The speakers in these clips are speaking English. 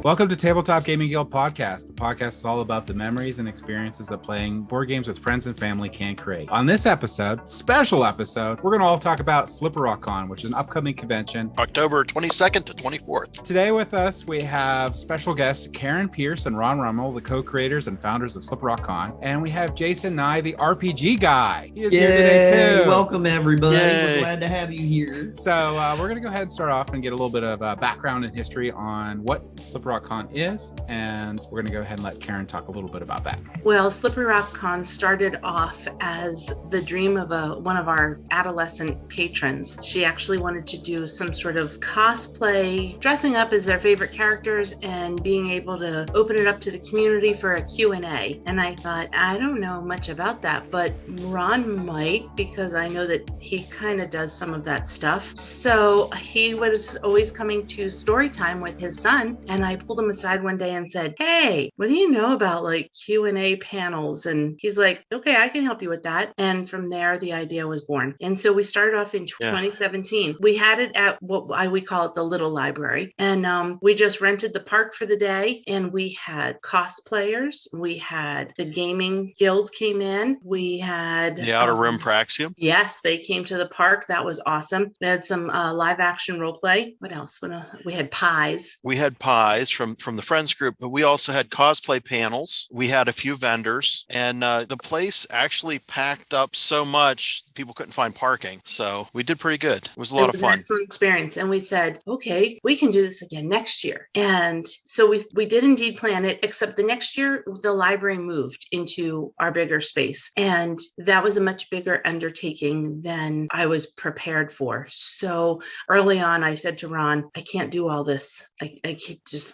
Welcome to Tabletop Gaming Guild podcast. The podcast is all about the memories and experiences that playing board games with friends and family can create. On this episode, special episode, we're going to all talk about Slippery Rock Con, which is an upcoming convention. October 22nd to 24th. Today with us, we have special guests Karen Pierce and Ron Rummel, the co-creators and founders of Slippery Rock Con. And we have Jason Nye, the RPG guy. He is here today too. Welcome everybody. Yay. We're glad to have you here. So we're going to go ahead and start off and get a little bit of background and history on what Slippery Rock Con is, and we're going to go ahead and let Karen talk a little bit about that. Well, Slippery Rock Con started off as the dream of one of our adolescent patrons. She actually wanted to do some sort of cosplay, dressing up as their favorite characters and being able to open it up to the community for a Q&A. And I thought, I don't know much about that, but Ron might, because I know that he kind of does some of that stuff. So he was always coming to story time with his son, and I pulled him aside one day and said, hey, what do you know about like Q&A panels? And he's like, okay, I can help you with that. And from there, the idea was born. And so we started off in 2017. We had it at what we call it the Little Library. And we just rented the park for the day. And we had cosplayers. We had the Gaming Guild came in. We had The Outer Rim Praxium. Yes, they came to the park. That was awesome. We had some live action role play. What else? We had pies. We had pies from the Friends group, but we also had cosplay panels. We had a few vendors, and the place actually packed up so much people couldn't find parking. So we did pretty good. It was a lot of fun. Excellent experience. And we said, okay, we can do this again next year. And so we did indeed plan it, except the next year, the library moved into our bigger space. And that was a much bigger undertaking than I was prepared for. So early on, I said to Ron, I can't do all this.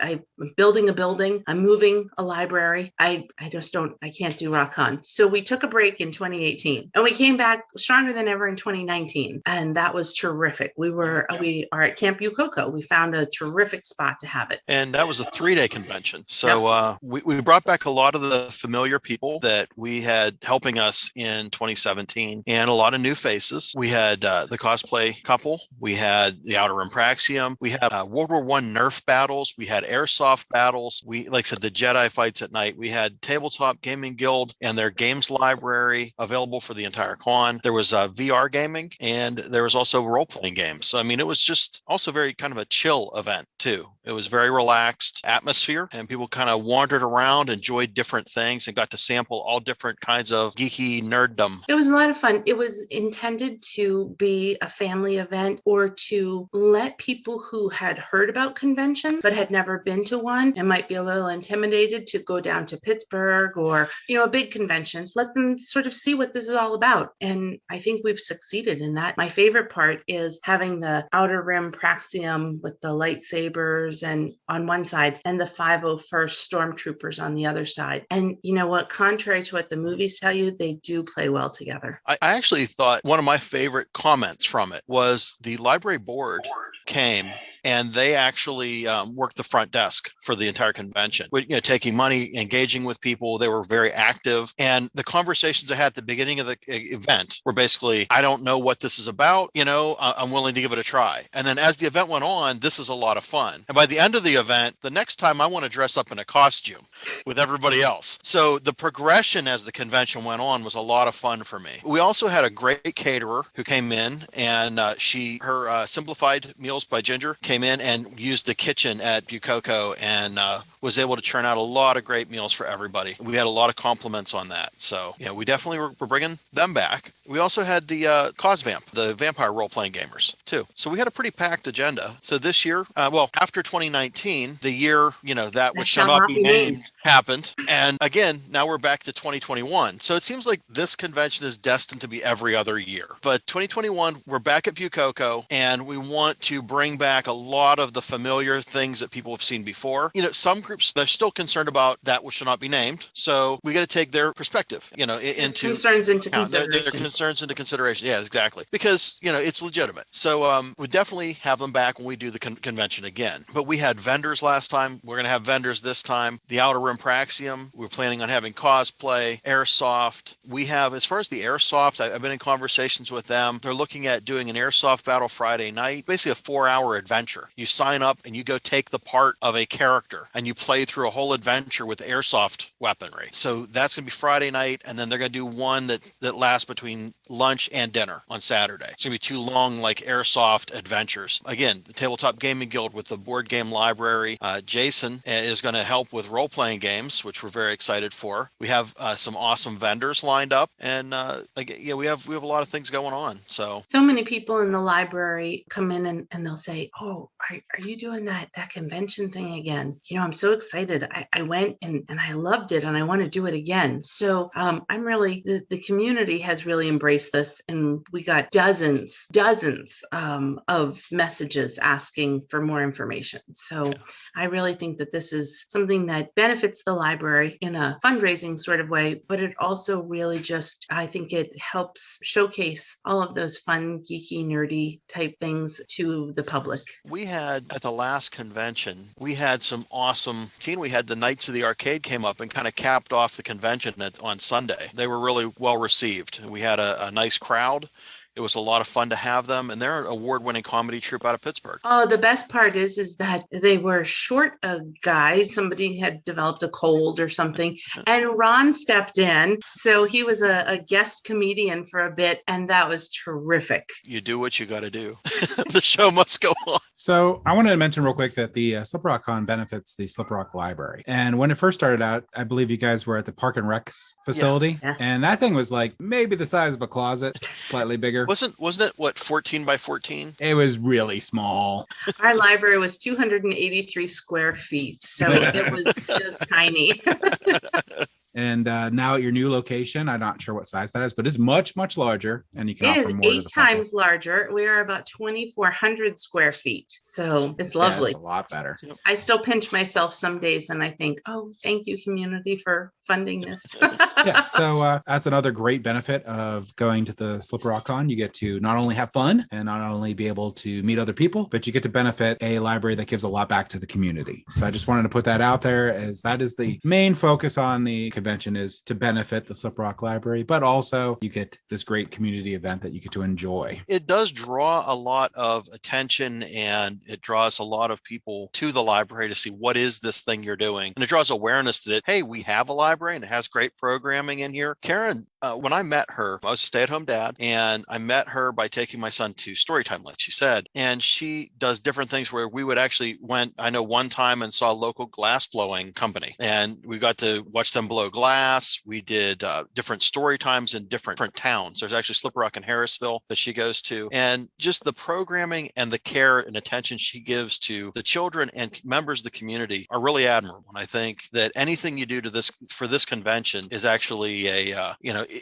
I'm building a building. I'm moving a library. I can't do RockCon. So we took a break in 2018 and we came back stronger than ever in 2019. And that was terrific. We are at Camp Ukoko. We found a terrific spot to have it. And that was a 3-day convention. So we brought back a lot of the familiar people that we had helping us in 2017 and a lot of new faces. We had the cosplay couple. We had the Outer Rim Praxium. We had World War I Nerf battles. We had airsoft battles. We, like I said, the Jedi fights at night. We had Tabletop Gaming Guild and their games library available for the entire con. There was VR gaming, and there was also role-playing games. So, I mean, it was just also very kind of a chill event, too. It was very relaxed atmosphere, and people kind of wandered around, enjoyed different things, and got to sample all different kinds of geeky nerddom. It was a lot of fun. It was intended to be a family event or to let people who had heard about conventions but had never been to one and might be a little intimidated to go down to Pittsburgh or, a big convention, let them sort of see what this is all about. And I think we've succeeded in that. My favorite part is having the Outer Rim Praxium with the lightsabers and on one side and the 501st Stormtroopers on the other side. And you know what? Contrary to what the movies tell you, they do play well together. I actually thought one of my favorite comments from it was the library board came and they actually worked the front desk for the entire convention, taking money, engaging with people. They were very active. And the conversations I had at the beginning of the event were basically, I don't know what this is about. I'm willing to give it a try. And then as the event went on, this is a lot of fun. And by the end of the event, the next time I want to dress up in a costume with everybody else. So the progression as the convention went on was a lot of fun for me. We also had a great caterer who came in, and her Simplified Meals by Ginger came in and used the kitchen at Bukoko and was able to churn out a lot of great meals for everybody. We had a lot of compliments on that. So, we definitely were bringing them back. We also had the CosVamp, the vampire role-playing gamers, too. So we had a pretty packed agenda. So this year, after 2019, the year, that which shall not be named happened. And again, now we're back to 2021. So it seems like this convention is destined to be every other year. But 2021, we're back at Bukoko, and we want to bring back a lot of the familiar things that people have seen before. Some groups groups, they're still concerned about that which should not be named. So we got to take their perspective, into concerns into their consideration. concerns into consideration. Yeah, exactly. Because, it's legitimate. So we definitely have them back when we do the convention again. But we had vendors last time. We're going to have vendors this time. The Outer Rim Praxium, we're planning on having cosplay, airsoft. We have, as far as the airsoft, I've been in conversations with them. They're looking at doing an airsoft battle Friday night, basically a 4-hour adventure. You sign up and you go take the part of a character and you play through a whole adventure with airsoft weaponry. So that's going to be Friday night. And then they're going to do one that lasts between lunch and dinner on Saturday. It's going to be 2 long, like airsoft adventures. Again, the Tabletop Gaming Guild with the board game library. Jason is going to help with role-playing games, which we're very excited for. We have some awesome vendors lined up, and we have a lot of things going on. So many people in the library come in and they'll say, "Oh, are you doing that convention thing again? I'm so excited. I went and I loved it, and I want to do it again." So I'm really the community has really embraced this, and we got dozens of messages asking for more information. So I really think that this is something that benefits the library in a fundraising sort of way, but it also really I think it helps showcase all of those fun, geeky, nerdy type things to the public. We had at the last convention, we had some awesome, we had the Knights of the Arcade came up and kind of capped off the convention on Sunday. They were really well received. We had a nice crowd. It was a lot of fun to have them, and they're an award-winning comedy troupe out of Pittsburgh. Oh, the best part is that they were short a guy. Somebody had developed a cold or something, and Ron stepped in. So he was a guest comedian for a bit, and that was terrific. You do what you got to do. The show must go on. So I wanted to mention real quick that the Slip Rock Con benefits the Slip Rock Library. And when it first started out, I believe you guys were at the Park and Rec facility. Yeah. Yes. And that thing was like maybe the size of a closet, slightly bigger. Wasn't it what, 14 by 14? It was really small. Our library was 283 square feet, so it was just tiny. And now at your new location, I'm not sure what size that is, but it's much, much larger. And you can It offer is more to 8 the times larger. We are about 2,400 square feet. So it's lovely. Yeah, it's a lot better. I still pinch myself some days and I think, oh, thank you, community, for funding this. Yeah, so that's another great benefit of going to the Slip Rock Con. You get to not only have fun and not only be able to meet other people, but you get to benefit a library that gives a lot back to the community. So I just wanted to put that out there, as that is the main focus on the convention, is to benefit the Slip Rock Library, but also you get this great community event that you get to enjoy. It does draw a lot of attention, and it draws a lot of people to the library to see what is this thing you're doing. And it draws awareness that, hey, we have a library and it has great programming in here. Karen, when I met her, I was a stay-at-home dad, and I met her by taking my son to Storytime, like she said. And she does different things where we would actually I know one time and saw a local glass blowing company, and we got to watch them blow glass. We did different story times in different towns. There's actually Slip Rock in Harrisville that she goes to. And just the programming and the care and attention she gives to the children and members of the community are really admirable. And I think that anything you do for this convention is actually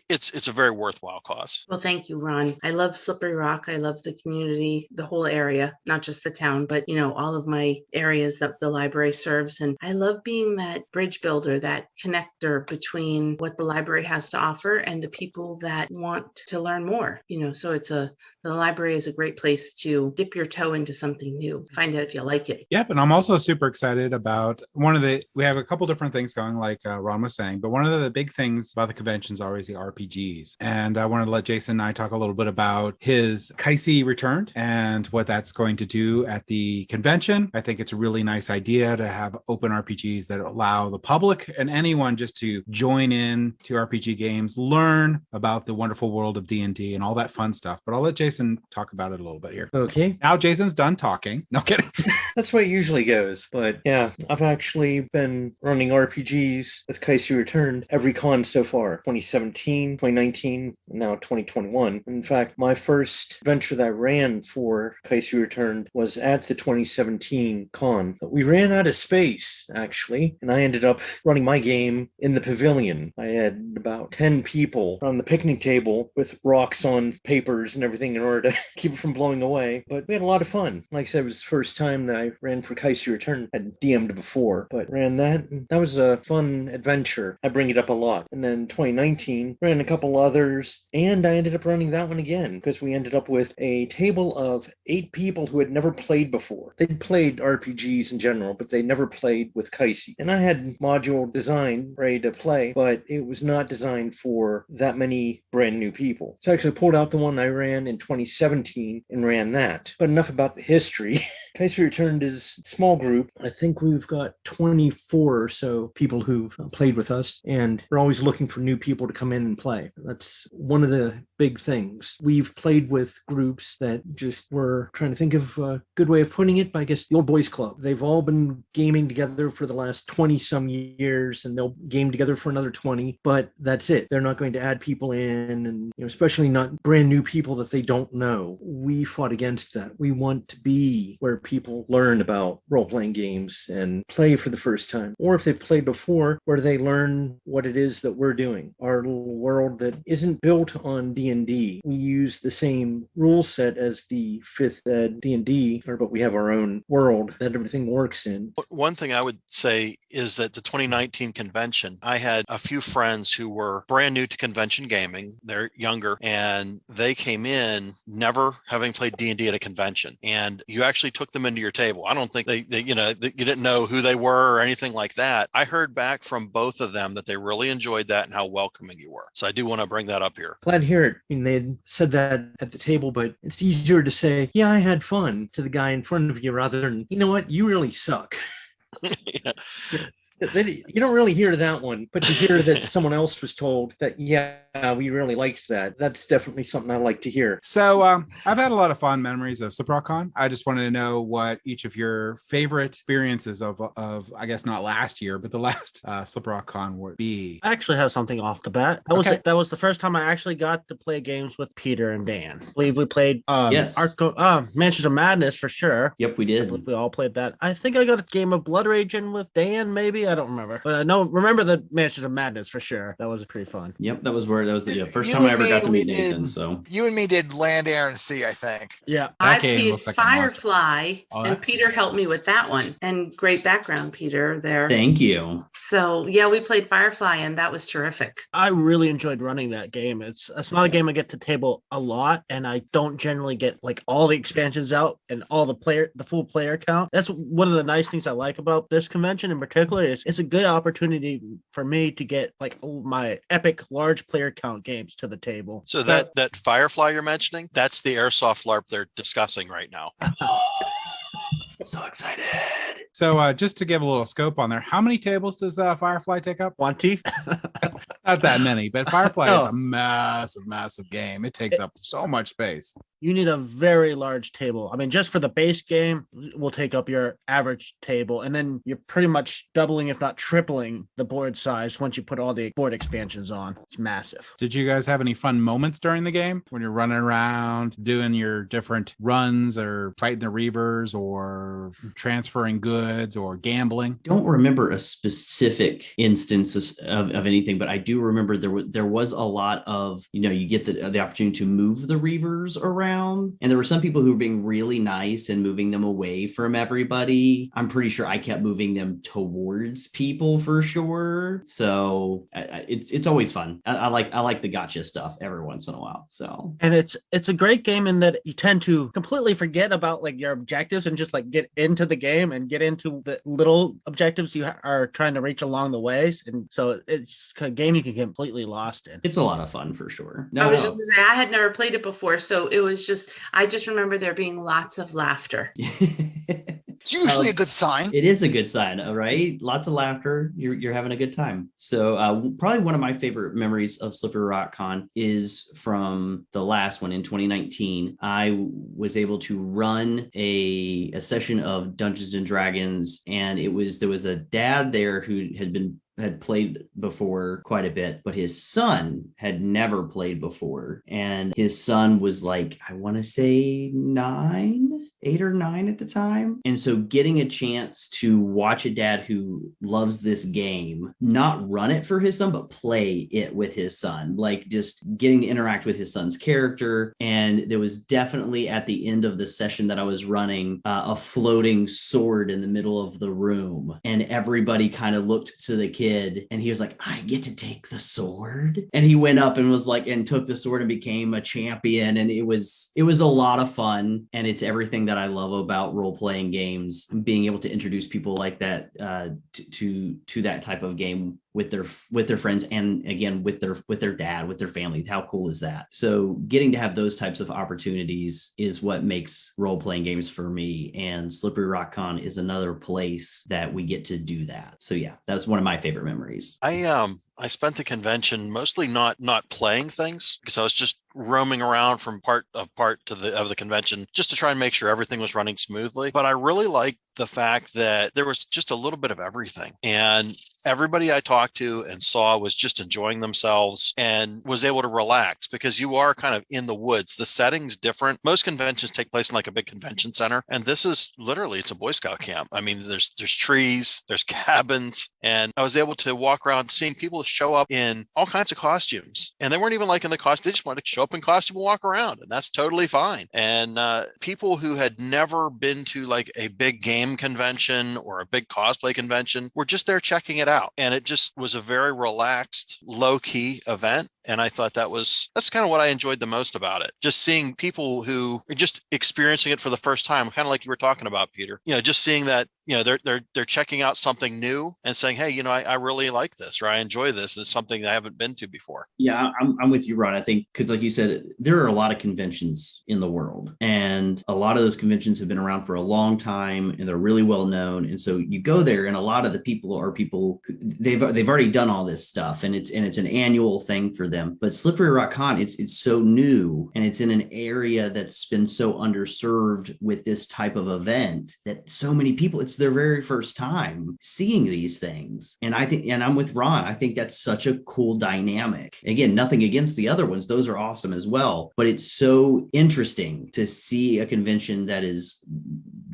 it's a very worthwhile cause. Well, thank you, Ron. I love Slippery Rock. I love the community, the whole area, not just the town, but all of my areas that the library serves. And I love being that bridge builder, that connector between what the library has to offer and the people that want to learn more. So the library is a great place to dip your toe into something new, find out if you like it. Yep. And I'm also super excited about we have a couple different things going, like Ron was saying, but one of the big things about the convention is always the RPGs. And I wanted to let Jason and I talk a little bit about his Kaisi Returned and what that's going to do at the convention. I think it's a really nice idea to have open RPGs that allow the public and anyone just to join in to RPG games, learn about the wonderful world of D&D and all that fun stuff. But I'll let Jason talk about it a little bit here. Okay. Now Jason's done talking. No kidding. That's the way it usually goes. But yeah, I've actually been running RPGs with Kaisi Returned every con so far. 2017 2019, now 2021. In fact, my first venture that I ran for Kaisi Returned was at the 2017 con. We ran out of space, actually, and I ended up running my game in the pavilion. I had about 10 people on the picnic table with rocks on papers and everything in order to keep it from blowing away. But we had a lot of fun. Like I said, it was the first time that I ran for Kaisi Return. I'd DM'd before, but ran that. That was a fun adventure. I bring it up a lot. And then 2019, ran a couple others, and I ended up running that one again because we ended up with a table of 8 people who had never played before. They'd played RPGs in general, but they never played with Kaisi. And I had module design ready to play, but it was not designed for that many brand new people. So I actually pulled out the one I ran in 2017 and ran that. But enough about the history. Kaisi Returned is a small group. I think we've got 24 or so people who've played with us, and we're always looking for new people to come in and play. That's one of the big things. We've played with groups that just were trying to think of a good way of putting it, but I guess the Old Boys Club. They've all been gaming together for the last 20 some years, and they'll game together for another 20, but that's it. They're not going to add people in, and especially not brand new people that they don't know. We fought against that. We want to be where people learn about role-playing games and play for the first time, or if they've played before, where they learn what it is that we're doing. Our little world that isn't built on D&D. We use the same rule set as the 5th ed D&D, but we have our own world that everything works in. One thing I would say is that the 2019 convention, I had a few friends who were brand new to convention gaming. They're younger, and they came in never having played D&D at a convention, and you actually took them into your table. I don't think they you didn't know who they were or anything like that. I heard back from both of them that they really enjoyed that and how welcoming you were. So I do want to bring that up here. Glad to hear it. I mean, they had said that at the table, but it's easier to say, yeah, I had fun to the guy in front of you rather than, you know what, you really suck. Yeah. You don't really hear that one, but to hear that someone else was told that, yeah, we really liked that, that's definitely something I like to hear. So I've had a lot of fond memories of SlipreRockCon. I just wanted to know what each of your favorite experiences of I guess not last year, but the last SlipreRockCon would be. I actually have something off the bat. That was the first time I actually got to play games with Peter and Dan. I believe we played Mansions of Madness for sure. Yep, we I did. believe we all played that. I think I got a game of Blood Rage in with Dan, maybe. I don't remember. But I remember the Mansions of Madness for sure. That was pretty fun. Yep, that was the first time I ever got to meet Nathan. So you and me did Land, Air, and Sea, I think. Yeah. I game played looks like Firefly, and Peter helped me with that one. And great background, Peter, there. Thank you. So yeah, we played Firefly, and that was terrific. I really enjoyed running that game. It's not a game I get to table a lot, and I don't generally get like all the expansions out and all the full player count. That's one of the nice things I like about this convention in particular is it's a good opportunity for me to get like my epic large player count games to the table. So that Firefly you're mentioning, that's the airsoft LARP they're discussing right now. So excited. So just to give a little scope on there, how many tables does Firefly take up? 20? Not that many, but Firefly is a massive game. It takes up so much space. You need a very large table. I mean, just for the base game, will take up your average table, and then you're pretty much doubling, if not tripling, the board size once you put all the board expansions on. It's massive. Did you guys have any fun moments during the game when you're running around doing your different runs or fighting the Reavers or transferring goods or gambling? Don't remember a specific instance of anything, but I do remember there was a lot of, you get the opportunity to move the Reavers around. And there were some people who were being really nice and moving them away from everybody. I'm pretty sure I kept moving them towards people for sure. So it's always fun. I like the gotcha stuff every once in a while. So, and it's a great game in that you tend to completely forget about like your objectives and just like get into the game and get into the little objectives you are trying to reach along the ways. And so it's a game you can get completely lost in. It's a lot of fun for sure. I was just gonna say I had never played it before, so it was I just remember there being lots of laughter. It's usually a good sign. It is a good sign, right? Lots of laughter. You're having a good time. So probably one of my favorite memories of SlipreRockCon is from the last one in 2019. I was able to run a session of Dungeons and Dragons, and there was a dad there who had been had played before quite a bit, but his son had never played before. And his son was like, I want to say 8 or 9 at the time. And so getting a chance to watch a dad who loves this game, not run it for his son, but play it with his son, like just getting to interact with his son's character. And there was definitely at the end of the session that I was running a floating sword in the middle of the room. And everybody kind of looked to the kid and he was like, I get to take the sword. And he went up and was like, and took the sword and became a champion. And it was a lot of fun. And it's everything that I love about role-playing games, being able to introduce people like that to that type of game with their friends, and again with their dad, with their family. How cool is that? So getting to have those types of opportunities is what makes role-playing games for me, and Slippery Rock Con is another place that we get to do that. So yeah, that's one of my favorite memories. I spent the convention mostly not playing things, because I was just roaming around from part of the convention just to try and make sure everything was running smoothly. But I really liked the fact that there was just a little bit of everything, and everybody I talked to and saw was just enjoying themselves and was able to relax, because you are kind of in the woods. The setting's different. Most conventions take place in like a big convention center, and this is literally, it's a Boy Scout camp. I mean, there's trees, there's cabins, and I was able to walk around seeing people show up in all kinds of costumes, and they weren't even like in the costume. They just wanted to show up in costume and walk around, and that's totally fine. And people who had never been to like a big game convention or a big cosplay convention were just there checking it out. And it just was a very relaxed, low-key event. And I thought that's kind of what I enjoyed the most about it. Just seeing people who are just experiencing it for the first time, kind of like you were talking about, Peter. Just seeing that, they're checking out something new and saying, hey, I really like this, or I enjoy this. It's something I haven't been to before. Yeah, I'm with you, Ron. I think because like you said, there are a lot of conventions in the world, and a lot of those conventions have been around for a long time and they're really well known. And so you go there and a lot of the people are people who, they've already done all this stuff, and it's an annual thing for them. But Slippery Rock Con, it's so new, and it's in an area that's been so underserved with this type of event that so many people, it's their very first time seeing these things. And I think, and I'm with Ron, I think that's such a cool dynamic. Again, nothing against the other ones. Those are awesome as well. But it's so interesting to see a convention that is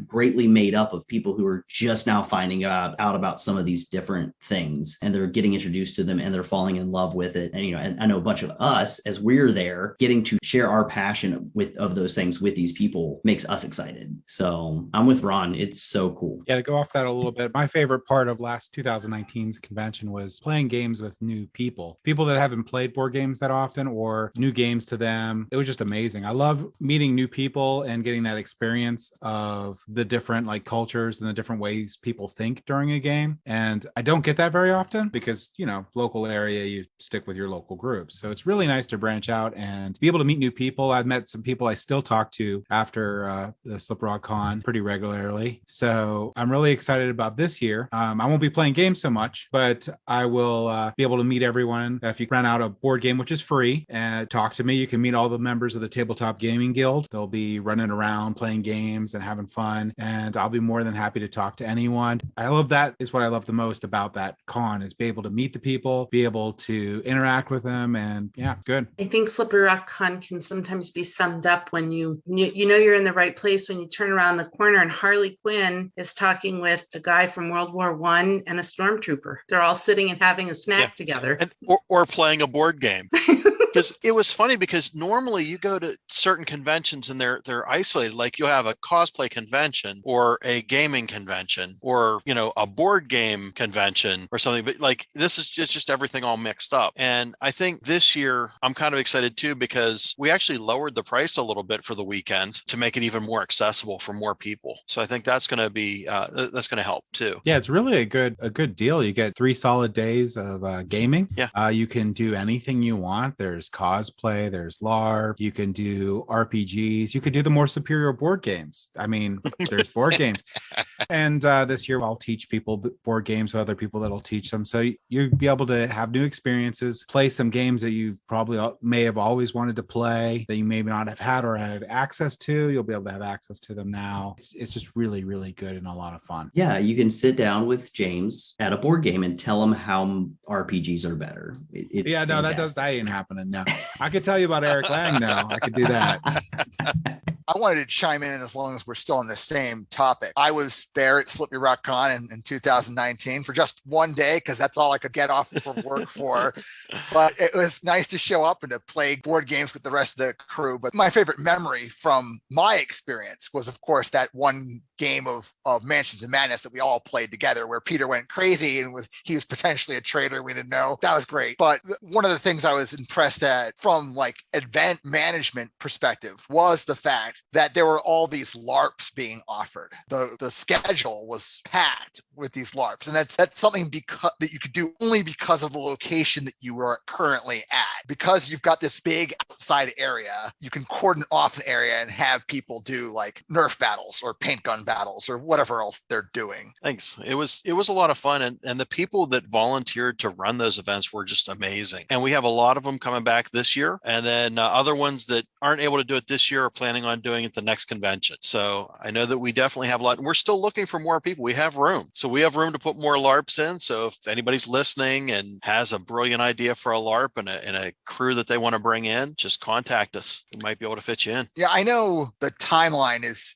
greatly made up of people who are just now finding out about some of these different things, and they're getting introduced to them and they're falling in love with it. And, and I know a bunch of us, as we're there, getting to share our passion of those things with these people makes us excited. So I'm with Ron. It's so cool. Yeah, to go off that a little bit, my favorite part of last 2019's convention was playing games with new people that haven't played board games that often, or new games to them. It was just amazing. I love meeting new people and getting that experience of the different like cultures and the different ways people think during a game. And I don't get that very often because, local area, you stick with your local groups. So it's really nice to branch out and be able to meet new people. I've met some people I still talk to after the Slip Rock Con pretty regularly. So I'm really excited about this year. I won't be playing games so much, but I will be able to meet everyone. If you rent out a board game, which is free, and talk to me, you can meet all the members of the Tabletop Gaming Guild. They'll be running around playing games and having fun, and I'll be more than happy to talk to anyone. I love that is what I love the most about that con, is be able to meet the people, be able to interact with them, and yeah, good. I think Slippery Rock Con can sometimes be summed up when you know you're in the right place when you turn around the corner and Harley Quinn is talking with the guy from World War I and a stormtrooper. They're all sitting and having a snack together. And, or playing a board game. Because it was funny, because normally you go to certain conventions and they're isolated. Like you have a cosplay convention or a gaming convention or, a board game convention or something. But like this is just everything all mixed up. And I think this year I'm kind of excited too, because we actually lowered the price a little bit for the weekend to make it even more accessible for more people. So I think that's going to be that's going to help too. Yeah, it's really a good deal. You get 3 solid days of gaming. Yeah. You can do anything you want. There's There's cosplay, there's LARP. You can do RPGs. You could do the more superior board games. I mean, there's board games. And this year I'll teach people board games with other people that'll teach them. So you'll be able to have new experiences, play some games that you've probably may have always wanted to play that you may not have had or had access to. You'll be able to have access to them now. It's just really, really good and a lot of fun. Yeah, you can sit down with James at a board game and tell him how RPGs are better. It's yeah, no, fantastic. that ain't happening. No, I could tell you about Eric Lang though. I could do that. I wanted to chime in as long as we're still on the same topic. I was there at Slippery Rock Con in 2019 for just one day because that's all I could get off from work for. But it was nice to show up and to play board games with the rest of the crew. But my favorite memory from my experience was, of course, that one game of Mansions of Madness that we all played together where Peter went crazy and he was potentially a traitor. We didn't know. That was great. But one of the things I was impressed at from like event management perspective was the fact that there were all these LARPs being offered. The schedule was packed with these LARPs. And that's something that you could do only because of the location that you are currently at. Because you've got this big outside area, you can cordon off an area and have people do like Nerf battles or paint gun battles or whatever else they're doing. Thanks. It was a lot of fun. And the people that volunteered to run those events were just amazing. And we have a lot of them coming back this year. And then other ones that aren't able to do it this year are planning on doing it the next convention. So I know that we definitely have a lot, and we're still looking for more people. We have room. So we have room to put more LARPs in. So if anybody's listening and has a brilliant idea for a LARP and a crew that they want to bring in, just contact us. We might be able to fit you in. Yeah, I know the timeline is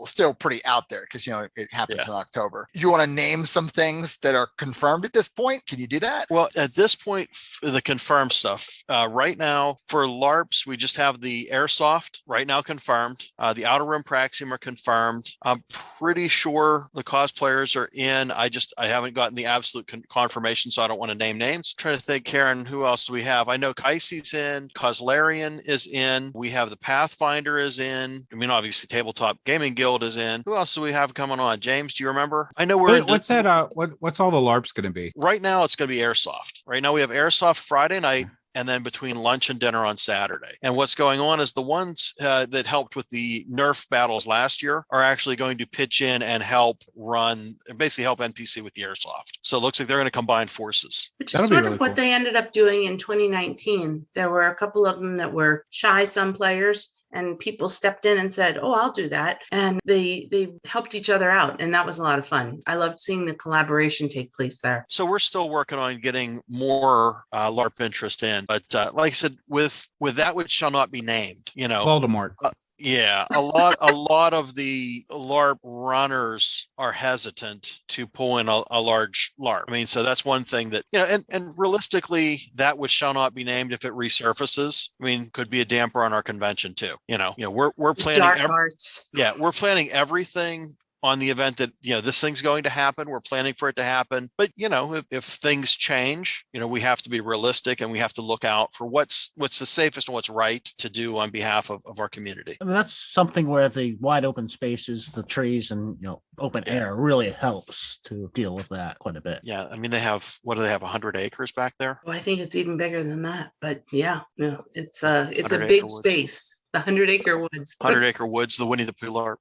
still pretty out there because, you know, it happens in October. You want to name some things that are confirmed at this point? Can you do that? Well, at this point, the confirmed stuff, right now for LARPs, we just have the Airsoft right now confirmed. The Outer Rim Praxium are confirmed. I'm pretty sure the cosplayers are in. I haven't gotten the absolute confirmation, so I don't want to name names. I'm trying to think, Karen, who else do we have? I know Kaise's in. Coslarian is in. We have the Pathfinder is in. I mean, obviously, Tabletop Gaming Guild is in. Who else do we have coming on? James, do you remember? I know we're What's that? What's all the LARPs going to be? Right now, it's going to be Airsoft. Right now, we have Airsoft Friday night, and then between lunch and dinner on Saturday. And what's going on is the ones that helped with the Nerf battles last year are actually going to pitch in and help NPC with the Airsoft. So it looks like they're going to combine forces. Which is sort of what they ended up doing in 2019. There were a couple of them that were shy, some players, and people stepped in and said, "Oh, I'll do that." And they helped each other out. And that was a lot of fun. I loved seeing the collaboration take place there. So we're still working on getting more LARP interest in. But like I said, with that which shall not be named, you know, Voldemort. Yeah, a lot of the LARP runners are hesitant to pull in a large LARP. I mean, so that's one thing that, you know, and realistically, that which shall not be named, if it resurfaces, I mean, could be a damper on our convention too. You know, we're planning Dark arts. Yeah, we're planning everything on the event that, you know, this thing's going to happen. We're planning for it to happen. But, you know, if things change, you know, we have to be realistic and we have to look out for what's the safest and what's right to do on behalf of our community. I mean, that's something where the wide open spaces, the trees and, you know, open air really helps to deal with that quite a bit. Yeah. I mean, they have 100 acres back there? Oh, I think it's even bigger than that. But yeah, it's a big woods. Space. The 100-acre woods. 100-acre woods, the Winnie the Pooh LARP.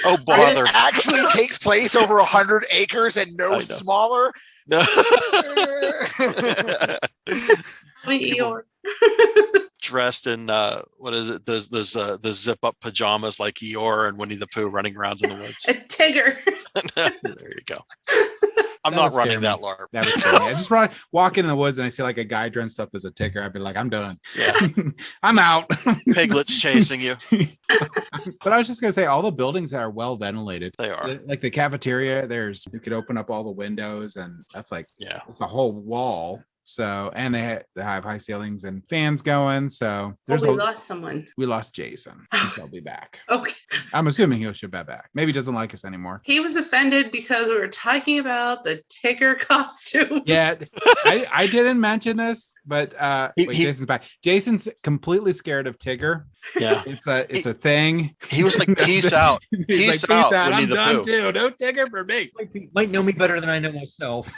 Oh, bother. This actually takes place over 100 acres and no smaller. No. Dressed in what is it? Those the zip up pajamas like Eeyore and Winnie the Pooh running around in the woods. A Tigger. There you go. I'm not running that LARP. That was scary. I just walk in the woods and I see like a guy dressed up as a ticker. I'd be like, I'm done. Yeah. I'm out. Piglets chasing you. But I was just gonna say, all the buildings are well ventilated. They are. Like the cafeteria, you could open up all the windows, and that's like, yeah, it's a whole wall. So, and they have high ceilings and fans going. So we lost someone. We lost Jason. He'll be back. Okay. I'm assuming he'll should be back. Maybe he doesn't like us anymore. He was offended because we were talking about the Tigger costume. Yeah, I didn't mention this, but Jason's back. Jason's completely scared of Tigger. Yeah. It's a thing. He was like, peace out. He's Peace like, out, Winnie I'm the done Pooh. too. Don't take it from me. Might know me better than I know myself.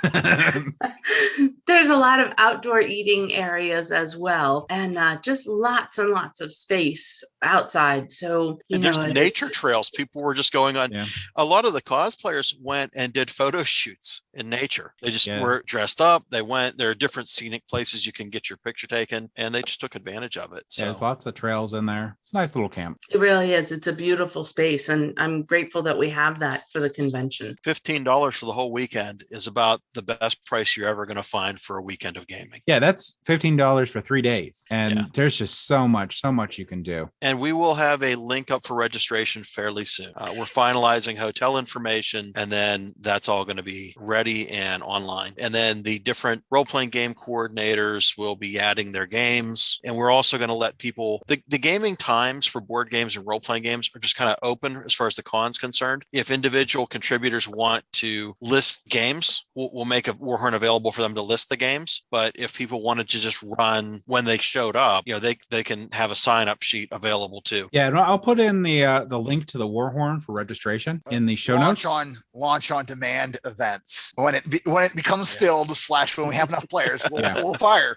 There's a lot of outdoor eating areas as well, and just lots and lots of space outside. So, And there's nature trails. People were just going on. Yeah. A lot of the cosplayers went and did photo shoots in nature. They just were dressed up. They went, there are different scenic places you can get your picture taken, and they just took advantage of it. So There's lots of trails in there. It's a nice little camp. It really is. It's a beautiful space, and I'm grateful that we have that for the convention. $15 for the whole weekend is about the best price you're ever going to find for a weekend of gaming. Yeah, that's $15 for 3 days. And there's just so much you can do. And we will have a link up for registration fairly soon. We're finalizing hotel information, and then that's all going to be ready and online. And then the different role-playing game coordinators will be adding their games. And we're also going to let people, the gaming times for board games and role-playing games are just kind of open as far as the con's concerned. If individual contributors want to list games, we'll make a Warhorn available for them to list the games. But if people wanted to just run when they showed up, they can have a sign-up sheet available too. Yeah, and I'll put in the link to the Warhorn for registration in the show notes. Launch on demand events. When it becomes filled / when we have enough players, we'll fire.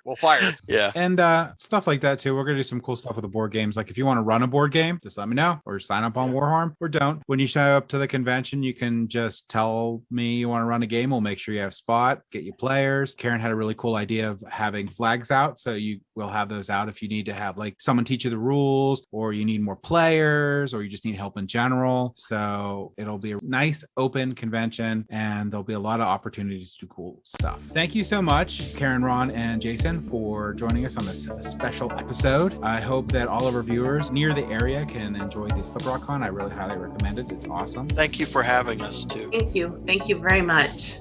Yeah. And stuff like that too. We're gonna do some cool stuff with the board games. Like if you want to run a board game, just let me know, or sign up on Warhorn, or don't. When you show up to the convention, you can just tell me you want to run a game. We'll make sure you have a spot, get you players. Karen had a really cool idea of having flags out, so you will have those out if you need to have like someone teach you the rules, or you need more players, or you just need help in general. So it'll be a nice open convention, and there'll be a lot of opportunities to do cool stuff. Thank you so much, Karen, Ron, and Jason, for joining us on this special episode. I hope that all of our viewers near the area can enjoy the SlipRockCon. I really highly recommend it. It's awesome. Thank you for having us too. Thank you. Thank you very much.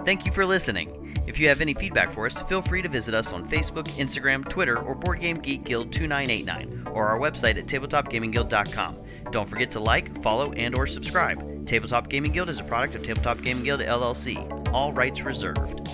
Thank you for listening. If you have any feedback for us, feel free to visit us on Facebook, Instagram, Twitter, or Board Game Geek Guild 2989, or our website at tabletopgamingguild.com. Don't forget to like, follow, and/or subscribe. Tabletop Gaming Guild is a product of Tabletop Gaming Guild LLC. All rights reserved.